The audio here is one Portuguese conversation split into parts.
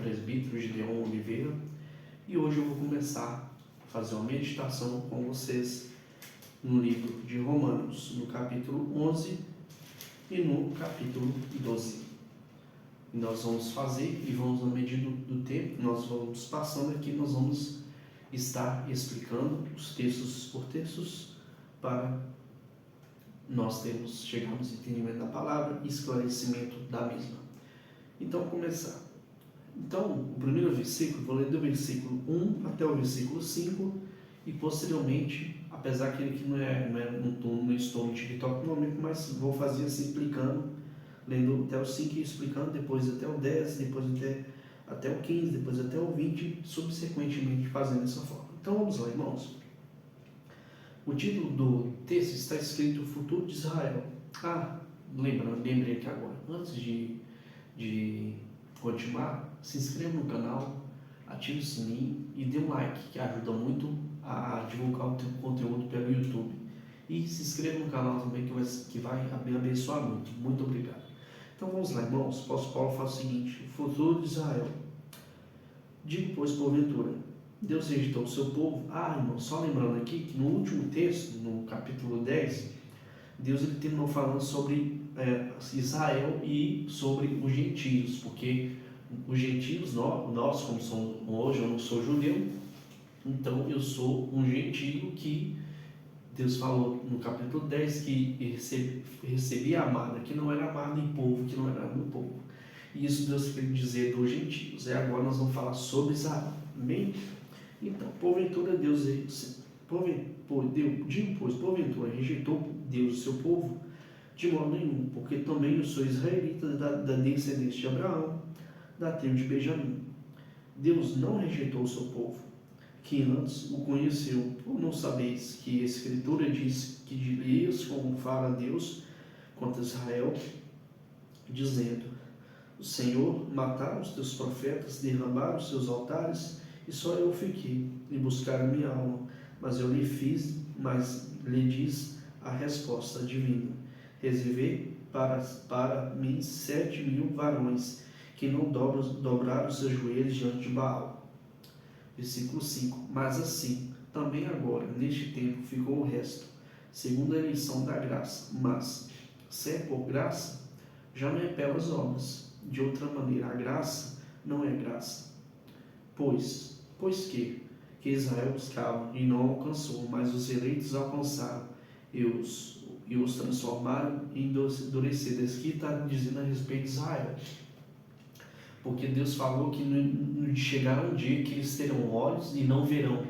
presbítero Gideon Oliveira, e hoje eu vou começar a fazer uma meditação com vocês no livro de Romanos, no capítulo 11 e no capítulo 12. E nós vamos fazer, e vamos, à medida do tempo, nós vamos passando aqui, nós vamos estar explicando os textos por textos para nós chegarmos ao entendimento da palavra e esclarecimento da mesma. Então, vamos começar. Então, o primeiro versículo, vou ler do versículo 1 até o versículo 5, e posteriormente, apesar que ele não estou no TikTok no momento, mas vou fazer assim, explicando, lendo até o 5 e explicando, depois até o 10, depois até o 15, depois até o 20, subsequentemente fazendo dessa forma. Então, vamos lá, irmãos. O título do texto está escrito O Futuro de Israel. Lembrei que agora, antes de continuar, se inscreva no canal, ative o sininho e dê um like, que ajuda muito a divulgar o teu conteúdo pelo YouTube. E se inscreva no canal também, que vai me abençoar muito. Muito obrigado. Então vamos lá, irmãos. O apóstolo Paulo fala o seguinte: o futuro de Israel. Digo, pois, porventura, Deus rejeitou o seu povo. Irmão, só lembrando aqui que no último texto, no capítulo 10, Deus ele terminou falando sobre Israel e sobre os gentios, porque os gentios, nós como somos hoje, eu não sou judeu, então eu sou um gentio que Deus falou no capítulo 10 que recebia a amada, que não era amada em povo, que não era no povo. E isso Deus quer dizer dos gentios. Agora nós vamos falar sobre Israel. Amém? Então, porventura porventura rejeitou Deus o seu povo? De modo nenhum, porque também eu sou israelita da descendência de Abraão, da tribo de Benjamim. Deus não rejeitou o seu povo, que antes o conheceu. Ou não sabeis que a Escritura diz que dirias como fala Deus contra Israel, dizendo: o Senhor mataram os teus profetas, derramaram os seus altares, e só eu fiquei, e buscaram minha alma, mas eu lhe diz a resposta divina: reservei para mim 7.000 varões, que não dobraram os seus joelhos diante de Baal. Versículo 5. Mas assim, também agora, neste tempo, ficou o resto, segundo a eleição da graça. Mas, se é por graça, já não é pelas obras. De outra maneira, a graça não é graça. Pois que Israel buscava e não alcançou, mas os eleitos alcançaram e os transformaram em endurecidos. Aqui está dizendo a respeito de Israel. Porque Deus falou que chegará um dia que eles terão olhos e não verão,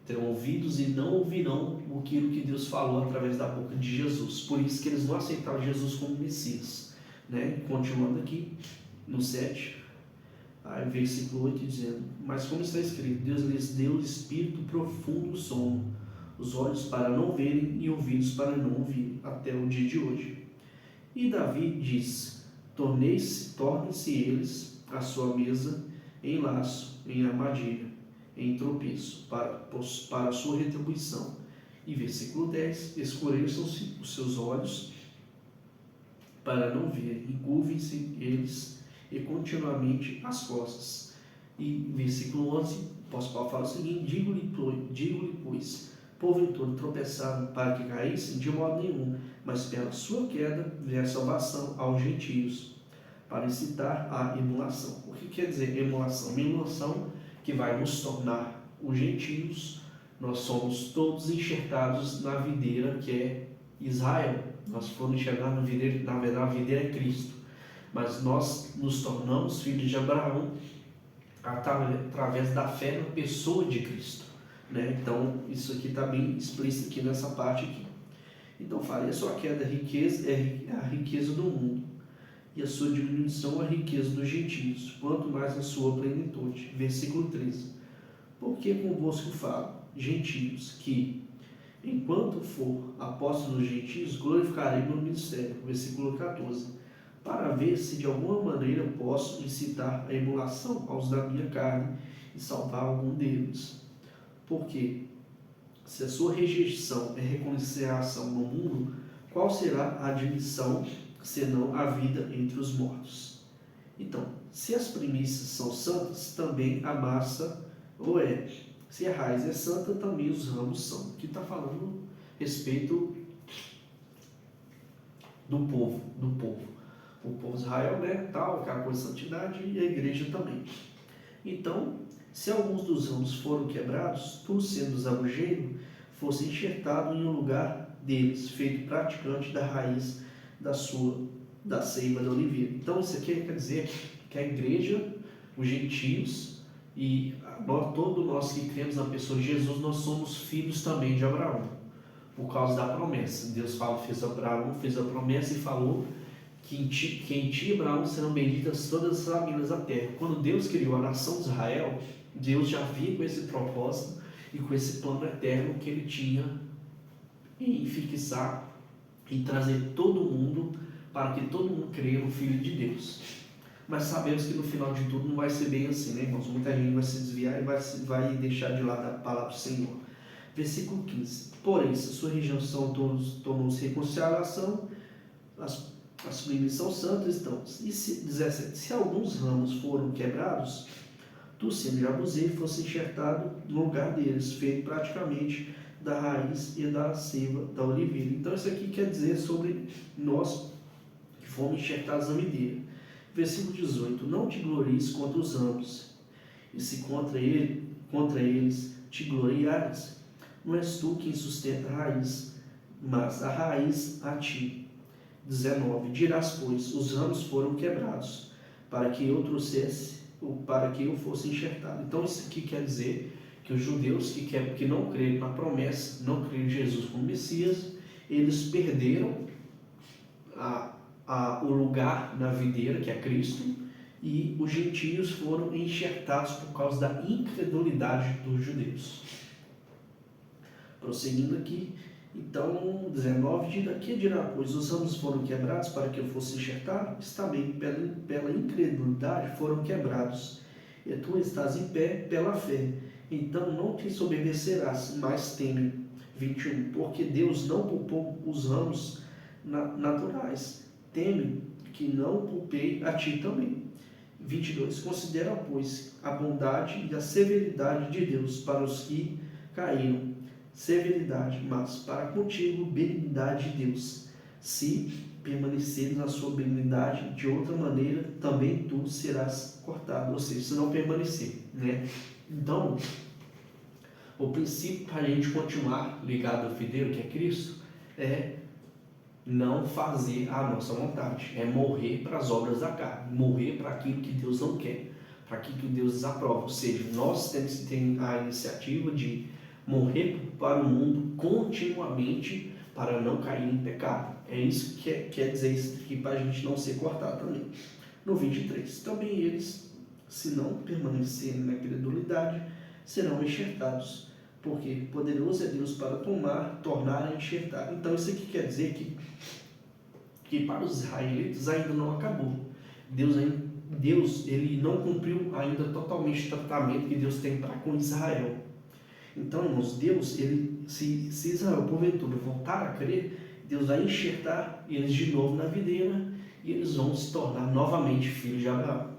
terão ouvidos e não ouvirão aquilo que Deus falou através da boca de Jesus. Por isso que eles não aceitaram Jesus como Messias. Continuando aqui no 7, versículo 8, dizendo: mas como está escrito, Deus lhes deu o espírito profundo do sono, os olhos para não verem e ouvidos para não ouvir, até o dia de hoje. E Davi diz: tornem-se eles a sua mesa em laço, em armadilha, em tropeço, para a sua retribuição. E versículo 10: escureçam-se os seus olhos para não ver, e curvem-se eles e continuamente as costas. E versículo 11, o apóstolo Paulo fala o seguinte: digo-lhe, pois, porventura tropeçaram para que caíssem? De modo nenhum, mas pela sua queda veio a salvação aos gentios, para incitar a emulação. O que quer dizer emulação? Uma emulação que vai nos tornar os gentios. Nós somos todos enxertados na videira que é Israel. Nós fomos enxergar na videira, na verdade a videira é Cristo, mas nós nos tornamos filhos de Abraão através da fé na pessoa de Cristo, Então isso aqui está bem explícito aqui nessa parte aqui. Então fala: e a sua queda é a riqueza do mundo, e a sua diminuição é a riqueza dos gentios, quanto mais a sua plenitude. Versículo 13: porque convosco falo, gentios, que enquanto for apóstolo dos gentios, glorificarei meu ministério. Versículo 14: para ver se de alguma maneira posso incitar a emulação aos da minha carne e salvar algum deles. Porque se a sua rejeição é reconciliação no mundo, qual será a admissão senão a vida entre os mortos? Então, se as primícias são santas, também a massa o é. Se a raiz é santa, também os ramos são. Aqui está falando a respeito do povo. O povo de Israel, né, tal, aquela coisa de santidade, e a igreja também. Então, se alguns dos ramos foram quebrados, tu, sendo zabujeiro, fosse enxertado em um lugar deles, feito praticante da raiz da seiva da oliveira. Então, isso aqui quer dizer que a igreja, os gentios e todos nós que cremos na pessoa de Jesus, nós somos filhos também de Abraão, por causa da promessa. Deus fez a promessa e falou que em ti, Abraão, serão benditas todas as famílias da terra. Quando Deus criou a nação de Israel, Deus já vinha com esse propósito e com esse plano eterno que ele tinha em fixar e trazer todo mundo para que todo mundo creia no Filho de Deus. Mas sabemos que no final de tudo não vai ser bem assim, né, irmãos? Muita gente vai se desviar e vai deixar de lado a palavra do Senhor. Versículo 15. Porém, se sua rejeição tornou-se reconciliação, as primícias são santas, então. E 17. Se alguns ramos foram quebrados, tu, sendo jabuzeiro, fosse enxertado no lugar deles, feito praticamente da raiz e da seiva da oliveira. Então, isso aqui quer dizer sobre nós que fomos enxertados na videira. Versículo 18. Não te glories contra os ramos, e se contra eles te gloriares, não és tu quem sustenta a raiz, mas a raiz a ti. 19. Dirás, pois, os ramos foram quebrados, para que eu fosse enxertado. Então, isso aqui quer dizer que os judeus que não creram na promessa, não creram em Jesus como Messias, eles perderam o lugar na videira, que é Cristo, e os gentios foram enxertados por causa da incredulidade dos judeus. Prosseguindo aqui, então, 19, que dirá, pois os ramos foram quebrados para que eu fosse enxertado? Está bem, pela incredulidade foram quebrados, e tu estás em pé pela fé. Então não te desobedecerás, mas teme. 21, porque Deus não poupou os ramos naturais, teme que não poupei a ti também. 22, considera, pois, a bondade e a severidade de Deus para os que caíram. Severidade, mas para contigo benignidade de Deus. Se permaneceres na sua benignidade, de outra maneira também tu serás cortado. Ou seja, se não permanecer, né? Então, o princípio para a gente continuar ligado ao videiro, que é Cristo, é não fazer a nossa vontade, é morrer para as obras da carne, morrer para aquilo que Deus não quer, para aquilo que Deus desaprova. Ou seja, nós temos que ter a iniciativa de morrer para o mundo continuamente para não cair em pecado. É isso que quer dizer isso aqui, para a gente não ser cortado também. No 23, também eles, se não permanecerem na incredulidade, serão enxertados, porque poderoso é Deus para tornar a enxertar. Então isso aqui quer dizer que para os israelitas ainda não acabou. Deus ele não cumpriu ainda totalmente o tratamento que Deus tem para com Israel. Então, irmãos, Deus, se Israel porventura voltar a crer, Deus vai enxertar eles de novo na videira e eles vão se tornar novamente filhos de Abraão.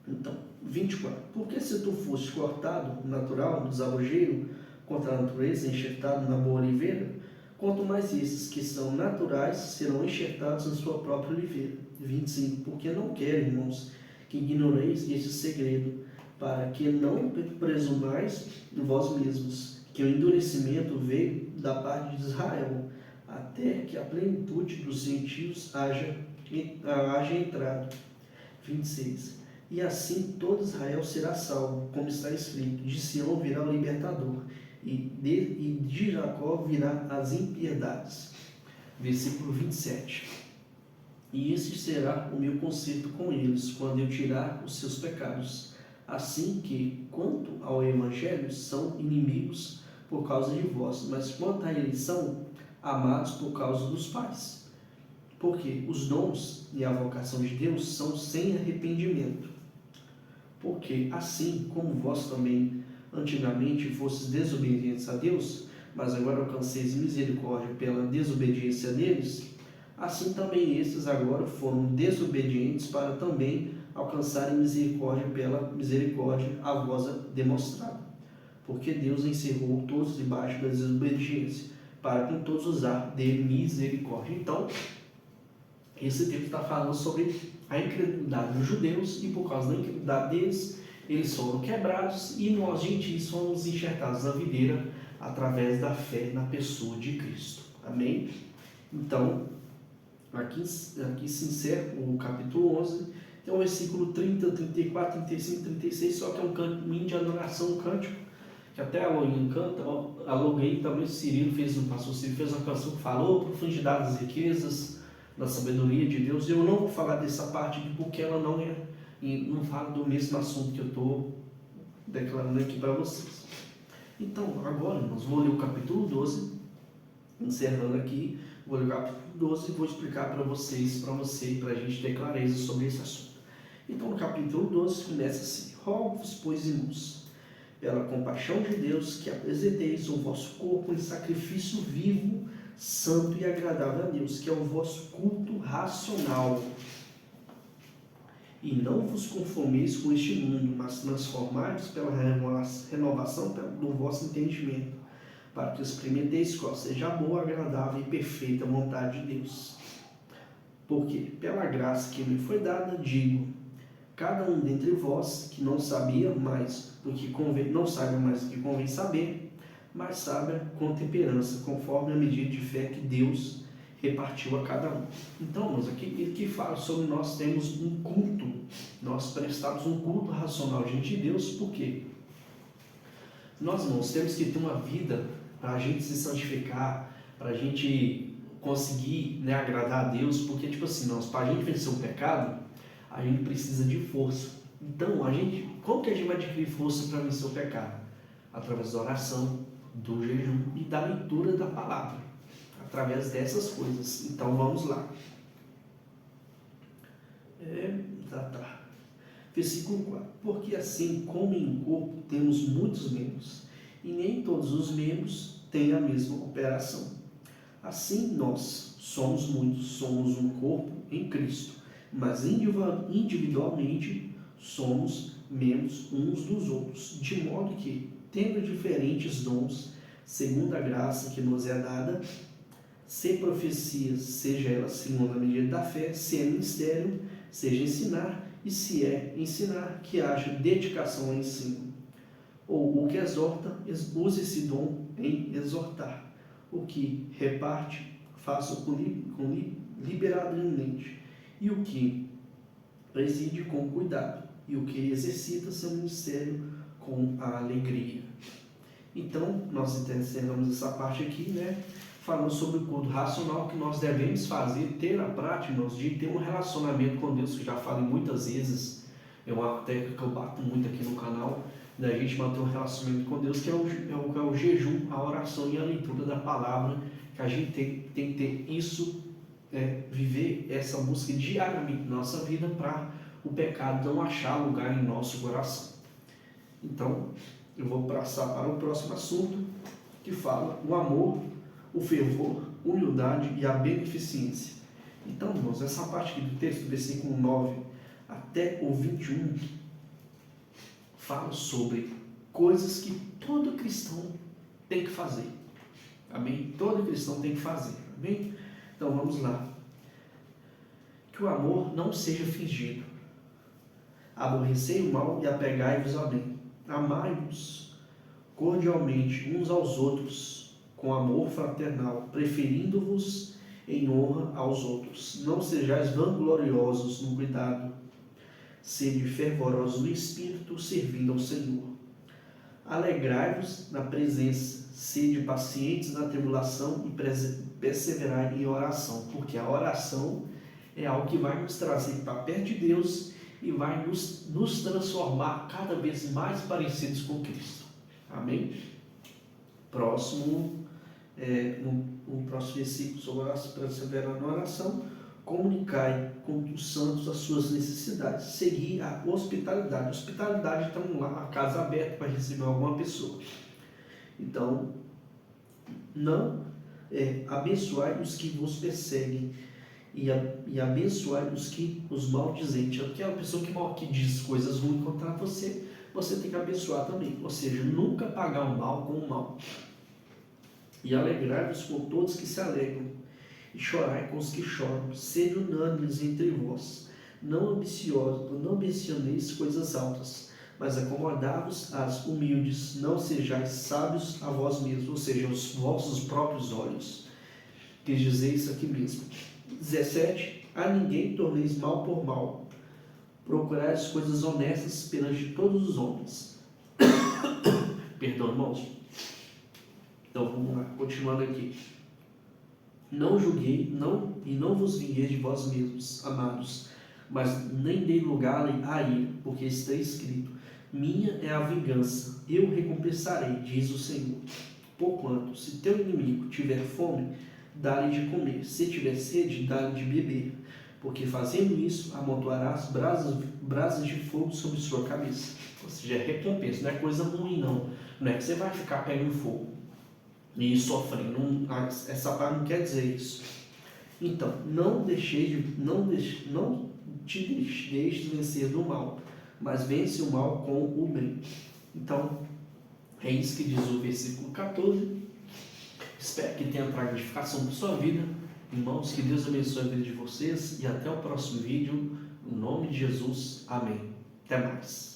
Então, 24. Porque se tu foste cortado, natural, desabojeiro, contra a natureza, enxertado na boa oliveira, quanto mais esses que são naturais serão enxertados na sua própria oliveira. 25. Porque não quero, irmãos, que ignoreis este segredo, para que não presumais em vós mesmos, que o endurecimento veio da parte de Israel, até que a plenitude dos gentios haja entrado. 26. E assim todo Israel será salvo, como está escrito, de Sião virá o libertador, e de Jacó virá as impiedades. Versículo 27. E esse será o meu conserto com eles, quando eu tirar os seus pecados. Assim que, quanto ao Evangelho, são inimigos por causa de vós, mas quanto a eles são amados por causa dos pais. Porque os dons e a vocação de Deus são sem arrependimento. Porque assim como vós também antigamente fostes desobedientes a Deus, mas agora alcanceis misericórdia pela desobediência deles, Assim também estes agora foram desobedientes para também alcançarem misericórdia pela misericórdia a vós demonstrada. Porque Deus encerrou todos debaixo da desobediência, para com todos usar de misericórdia. Então, esse texto está falando sobre a incredulidade dos judeus, e por causa da incredulidade deles, eles foram quebrados, e nós, gentios, fomos enxertados na videira através da fé na pessoa de Cristo. Amém? Então, aqui se encerra o capítulo 11, tem o versículo 30, 34, 35, 36, só que é um caminho de adoração, um cântico, que até a Loguinha canta. A Loguinha também, o pastor Cirilo fez uma canção que falou profundidade das riquezas, da sabedoria de Deus. Eu não vou falar dessa parte aqui porque ela não fala do mesmo assunto que eu estou declarando aqui para vocês. Então, agora nós vamos ler o capítulo 12, encerrando aqui, vou ler o capítulo 12 e vou explicar para vocês, para a gente ter clareza sobre esse assunto. Então, no capítulo 12 começa assim: rogo-vos, pois, irmãos, pela compaixão de Deus, que apresenteis o vosso corpo em sacrifício vivo, santo e agradável a Deus, que é o vosso culto racional. E não vos conformeis com este mundo, mas transformai-vos pela renovação do vosso entendimento, para que experimenteis qual seja a boa, agradável e perfeita vontade de Deus. Porque, pela graça que me foi dada, digo: cada um dentre vós que não sabia mais do que convém, não saiba mais do que convém saber, mas saiba com temperança, conforme a medida de fé que Deus repartiu a cada um. Então, irmãos, aqui ele que fala sobre nós temos um culto, nós prestamos um culto racional diante de Deus. Por quê? Nós, irmãos, temos que ter uma vida para a gente se santificar, para a gente conseguir, agradar a Deus, porque, tipo assim, para a gente vencer o pecado, a gente precisa de força. Então, como que a gente vai adquirir força para vencer o pecado? Através da oração, do jejum e da leitura da palavra. Através dessas coisas. Então, vamos lá. Versículo 4. Porque assim como em um corpo temos muitos membros, e nem todos os membros têm a mesma operação. Assim nós somos muitos, somos um corpo em Cristo, mas individualmente somos membros uns dos outros, de modo que, tendo diferentes dons, segundo a graça que nos é dada, se profecia, seja ela segundo a medida da fé, se é ministério, seja ensinar, e se é ensinar, que haja dedicação ao ensino. Ou o que exorta, use esse dom em exortar. O que reparte, faça com liberalmente. E o que preside, com cuidado. E o que exercita seu ministério, com a alegria. Então, nós encerramos essa parte aqui, falando sobre o culto racional que nós devemos fazer, ter a prática, de ter um relacionamento com Deus, que já falei muitas vezes, é uma técnica que eu bato muito aqui no canal, da gente manter um relacionamento com Deus, que é o jejum, a oração e a leitura da palavra, que a gente tem que ter isso, viver essa busca diariamente na nossa vida, para o pecado não achar lugar em nosso coração. Então, eu vou passar para o próximo assunto, que fala o amor, o fervor, humildade e a beneficência. Então, irmãos, essa parte aqui do texto, do versículo 9 até o 21, fala sobre coisas que todo cristão tem que fazer. Amém? Todo cristão tem que fazer. Amém? Então, vamos lá. Que o amor não seja fingido. Aborrecei o mal e apegai-vos ao bem. Amai-vos cordialmente uns aos outros, com amor fraternal, preferindo-vos em honra aos outros. Não sejais vangloriosos no cuidado, sede fervorosos no espírito, servindo ao Senhor. Alegrai-vos na presença, sede pacientes na tribulação e perseverai em oração, porque a oração é algo que vai nos trazer para perto de Deus e vai nos transformar cada vez mais parecidos com Cristo. Amém? Próximo, no próximo versículo, sobre perseverar na oração, comunicai com os santos as suas necessidades, seguir a hospitalidade. Hospitalidade, então, lá, a casa aberta para receber alguma pessoa. Então, não abençoai os que vos perseguem, e abençoai os maldizentes. Aquela pessoa que diz coisas ruins contra você, você tem que abençoar também. Ou seja, nunca pagar o mal com o mal. E alegrai-vos com todos que se alegram, e chorai com os que choram. Sede unânimes entre vós, não ambicioneis coisas altas, mas acomodai-vos às humildes, não sejais sábios a vós mesmos, ou seja, aos vossos próprios olhos. Que dizeis aqui mesmo. 17. A ninguém torneis mal por mal. Procurai as coisas honestas perante todos os homens. Perdão, irmãos. Então vamos lá, continuando aqui. Não julguei, e não vos vingueis de vós mesmos, amados, mas nem dei lugar a ira, porque está escrito: minha é a vingança, eu recompensarei, diz o Senhor. Porquanto, se teu inimigo tiver fome, dá-lhe de comer, se tiver sede, dá-lhe de beber, porque fazendo isso, amontoarás brasas de fogo sobre sua cabeça. Ou seja, é recompensa, não é coisa ruim não, não é que você vai ficar pegando fogo e sofrendo, essa parte não quer dizer isso. Então, não te deixes vencer do mal, mas vence o mal com o bem. Então, é isso que diz o versículo 14. Espero que tenha trago edificação para a sua vida. Irmãos, que Deus abençoe a vida de vocês e até o próximo vídeo. Em nome de Jesus, amém. Até mais.